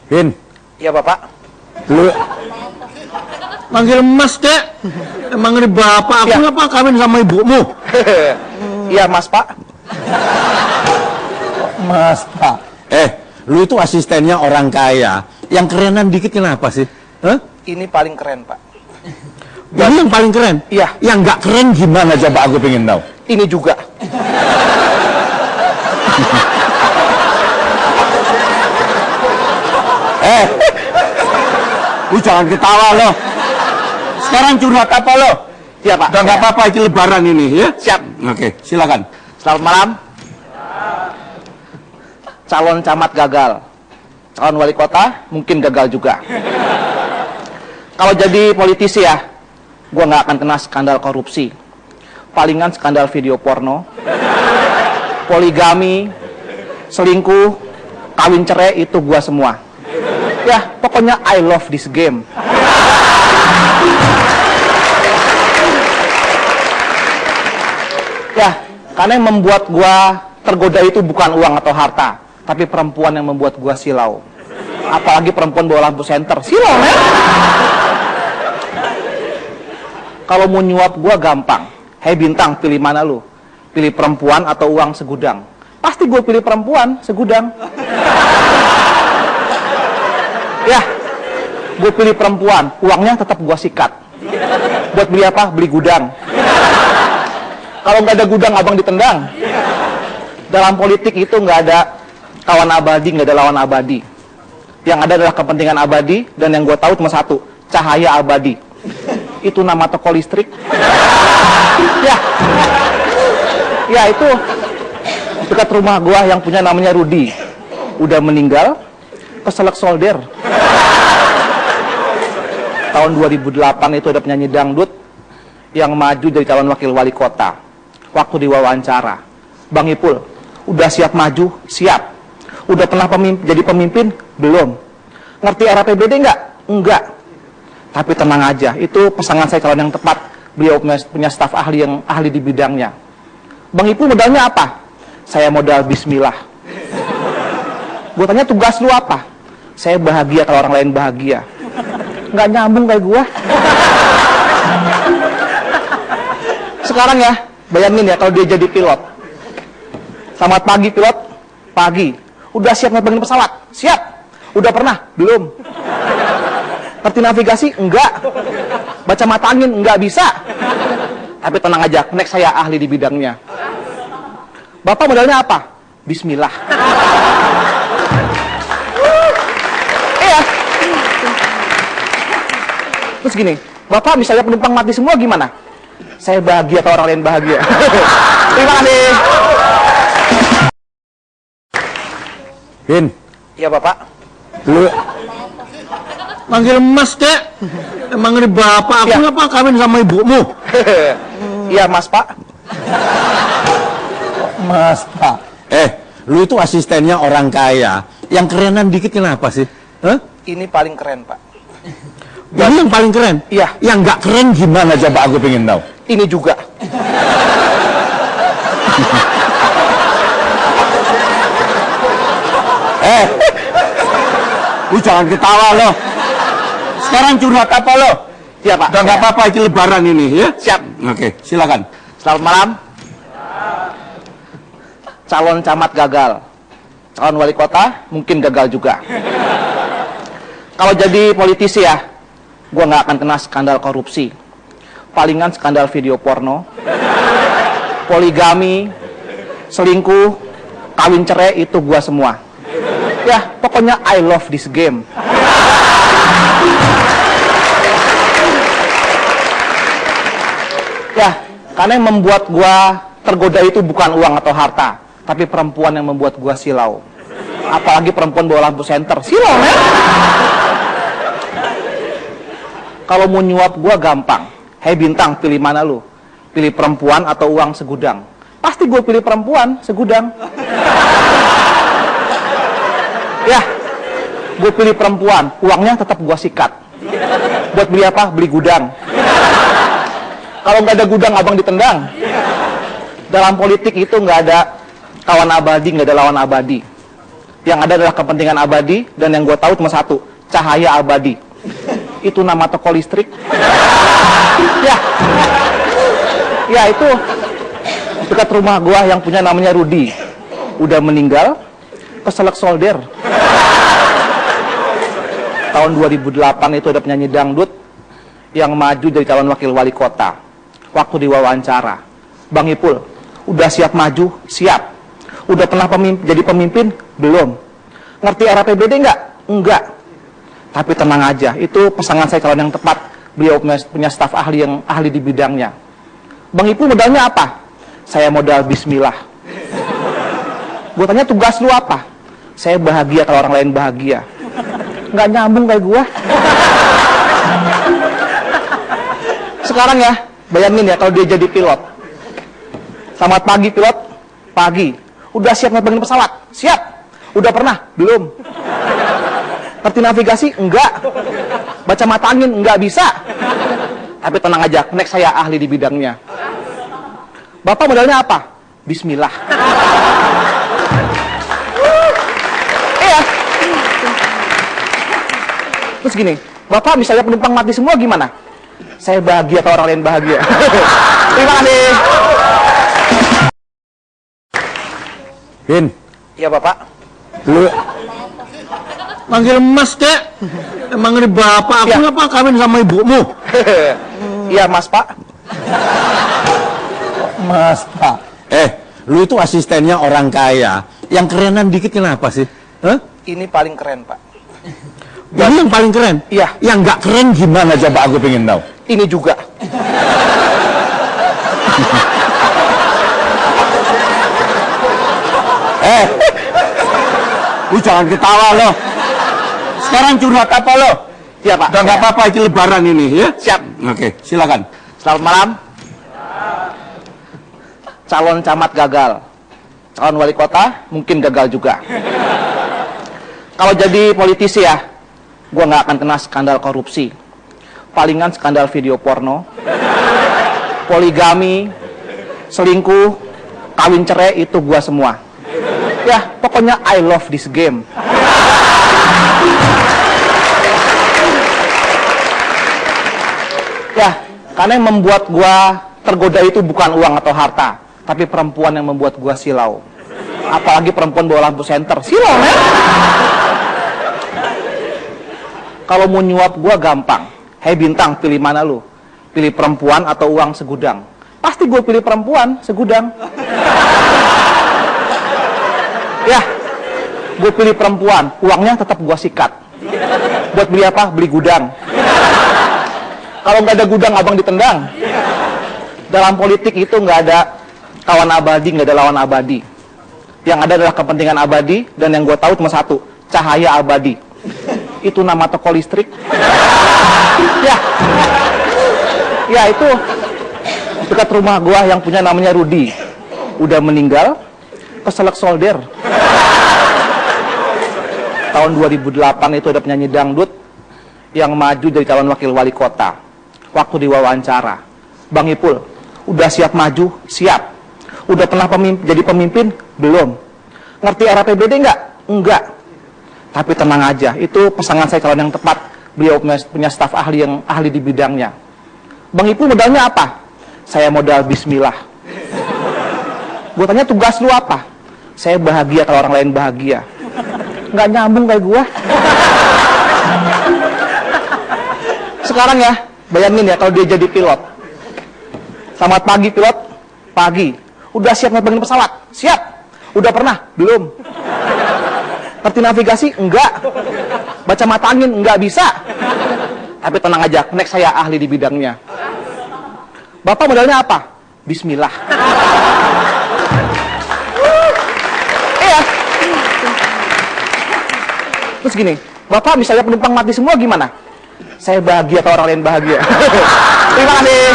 Vin, Iya Bapak. lu manggil Mas Dek. Emang ini bapak, aku Ya. ngapa kawin sama ibumu? Iya Mas Pak. Mas Pak. Lu itu asistennya orang kaya. Yang kerenan dikit kenapa sih? Hah? Ini paling keren Pak. Ini yang paling keren? Iya. Yang nggak keren gimana coba aku pengen tahu. Ini juga. Lu jangan ketawa loh. Sekarang curhat apa lo? Iya Pak. Udah nggak apa-apa, itu lebaran ini ya. Siap. Oke, silakan. Selamat malam. Calon camat gagal. Calon wali kota mungkin gagal juga. Kalau jadi politisi ya, gua nggak akan kena skandal korupsi. Palingan skandal video porno, poligami, selingkuh, kawin cerai itu gua semua. Ya, pokoknya I love this game. Ya, karena yang membuat gua tergoda itu bukan uang atau harta, tapi perempuan yang membuat gua silau. Apalagi perempuan bawa lampu senter, silau men. Kalau mau nyuap gua gampang. Hei bintang, pilih mana lu? Pilih perempuan atau uang segudang? Pasti gue pilih perempuan segudang. Ya, gue pilih perempuan, uangnya tetap gue sikat. Buat beli apa? Beli gudang. Kalau nggak ada gudang, abang ditendang. Dalam politik itu nggak ada kawan abadi, nggak ada lawan abadi. Yang ada adalah kepentingan abadi, dan yang gue tahu cuma satu, cahaya abadi. Itu nama toko listrik. Ya itu dekat rumah gue yang punya namanya Rudi. Udah meninggal, keselak solder. Tahun 2008 itu ada penyanyi dangdut yang maju jadi calon wakil wali kota. Waktu diwawancara, Bang Ipul, udah siap maju? Siap. Udah pernah jadi pemimpin? Belum. Ngerti era PBD nggak? Enggak. Tapi tenang aja, itu pasangan saya calon yang tepat. Beliau punya staf ahli yang ahli di bidangnya. Bang Ipul modalnya apa? Saya modal bismillah. Gue tanya tugas lu apa? Saya bahagia kalau orang lain bahagia. Nggak nyambung kayak gua. Sekarang ya, bayangin ya kalau dia jadi pilot. Selamat pagi pilot. Pagi. Udah siap nerbangin pesawat? Siap. Udah pernah? Belum. Ngerti navigasi? Enggak. Baca mata angin? Enggak bisa. Tapi tenang aja, next saya ahli di bidangnya. Bapak modalnya apa? Bismillah. Iya. Terus gini, Bapak misalnya penumpang mati semua gimana? Saya bahagia kalau orang lain bahagia. Terima kasih. Vin, Iya Bapak. lu manggil Mas Dek. Emang ini bapak, aku Ya. ngapa kawin sama ibumu? Iya Mas Pak. Mas Pak. Lu itu asistennya orang kaya. Yang kerenan dikit kenapa sih? Hah? Ini paling keren Pak. Ini yang paling keren? Iya. Yang nggak keren gimana coba aku pengen tahu. Ini juga. Lu jangan ketawa loh. Sekarang curhat apa lo? Iya Pak. Udah nggak apa-apa, itu lebaran ini ya. Siap. Oke, silakan. Selamat malam. Calon camat gagal. Calon wali kota mungkin gagal juga. Kalau jadi politisi ya, gua nggak akan kena skandal korupsi. Palingan skandal video porno, poligami, selingkuh, kawin cerai itu gua semua. Ya, pokoknya I love this game. Ya, karena yang membuat gua tergoda itu bukan uang atau harta, tapi perempuan yang membuat gua silau. Apalagi perempuan bawa lampu senter, silau men. Kalau mau nyuap gua gampang. Hei bintang, pilih mana lu? Pilih perempuan atau uang segudang? Pasti gue pilih perempuan segudang. Ya, gue pilih perempuan, uangnya tetap gue sikat. Buat beli apa? Beli gudang. Kalau nggak ada gudang, abang ditendang. Dalam politik itu nggak ada kawan abadi, nggak ada lawan abadi. Yang ada adalah kepentingan abadi, dan yang gue tahu cuma satu, cahaya abadi. Itu nama toko listrik. Ya, ya itu dekat rumah gue yang punya namanya Rudi. Udah meninggal, keselak solder. Tahun 2008 itu ada penyanyi dangdut yang maju jadi calon wakil wali kota. Waktu diwawancara, Bang Ipul, udah siap maju? Siap. Udah pernah jadi pemimpin? Belum. Ngerti era PBD nggak? Enggak. Tapi tenang aja, itu pasangan saya calon yang tepat. Beliau punya staf ahli yang ahli di bidangnya. Bang Ipul modalnya apa? Saya modal bismillah. Gue tanya, tugas lu apa? Saya bahagia kalau orang lain bahagia. Nggak nyambung kayak gua. Sekarang ya, bayangin ya kalau dia jadi pilot. Selamat pagi pilot. Pagi. Udah siap nerbangin pesawat? Siap. Udah pernah? Belum. Ngerti navigasi? Enggak. Baca mata angin? Enggak bisa. Tapi tenang aja, next saya ahli di bidangnya. Bapak modalnya apa? Bismillah. Iya. Terus gini, Bapak misalnya penumpang mati semua gimana? Saya bahagia kalau orang lain bahagia. Terima kasih. Bin, Iya Bapak. lu panggil Mas, Dek. Emang ini bapak, aku Ya. ngapa kawin sama ibumu? Iya Mas Pak. Mas, Pak. Lu itu asistennya orang kaya. Yang kerenan dikit kenapa sih? Hah? Ini paling keren Pak. Ini yang paling keren? Iya. Yang nggak keren gimana coba aku pengen tahu. Ini juga. Lu jangan ketawa loh. Sekarang curhat apa lo? Iya Pak. Udah nggak apa-apa, itu lebaran ini ya. Siap. Oke, silakan. Selamat malam. Calon camat gagal. Calon wali kota mungkin gagal juga. Kalau jadi politisi ya, gua nggak akan kena skandal korupsi. Palingan skandal video porno, poligami, selingkuh, kawin cerai, itu gua semua. Ya, pokoknya I love this game. Ya, karena yang membuat gua tergoda itu bukan uang atau harta, tapi perempuan yang membuat gua silau. Apalagi perempuan bawa lampu senter, silau men. Kalau mau nyuap gua gampang. Hei bintang, pilih mana lu? Pilih perempuan atau uang segudang? Pasti gue pilih perempuan segudang. Ya, gue pilih perempuan, uangnya tetap gue sikat. Buat beli apa? Beli gudang. Kalau nggak ada gudang, abang ditendang. Dalam politik itu nggak ada kawan abadi, nggak ada lawan abadi. Yang ada adalah kepentingan abadi, dan yang gue tahu cuma satu, cahaya abadi. Itu nama toko listrik. Ya, ya itu dekat rumah gue yang punya namanya Rudi. Udah meninggal, keselak solder. Tahun 2008 itu ada penyanyi dangdut yang maju jadi calon wakil wali kota. Waktu diwawancara, Bang Ipul, udah siap maju? Siap. Udah pernah jadi pemimpin? Belum. Ngerti era PBD nggak? Enggak. Tapi tenang aja, itu pasangan saya calon yang tepat. Beliau punya staf ahli yang ahli di bidangnya. Bang Ipul modalnya apa? Saya modal bismillah. Gue tanya, tugas lu apa? Saya bahagia kalau orang lain bahagia. Nggak nyambung kayak gua. Sekarang ya, bayangin ya kalau dia jadi pilot. Selamat pagi pilot. Pagi. Udah siap nerbangin pesawat? Siap. Udah pernah? Belum. Ngerti navigasi? Enggak. Baca mata angin? Enggak bisa. Tapi tenang aja, next saya ahli di bidangnya. Bapak modalnya apa? Bismillah. Iya. Terus gini, Bapak misalnya penumpang mati semua gimana? Saya bahagia kalau orang lain bahagia. Terima kasih.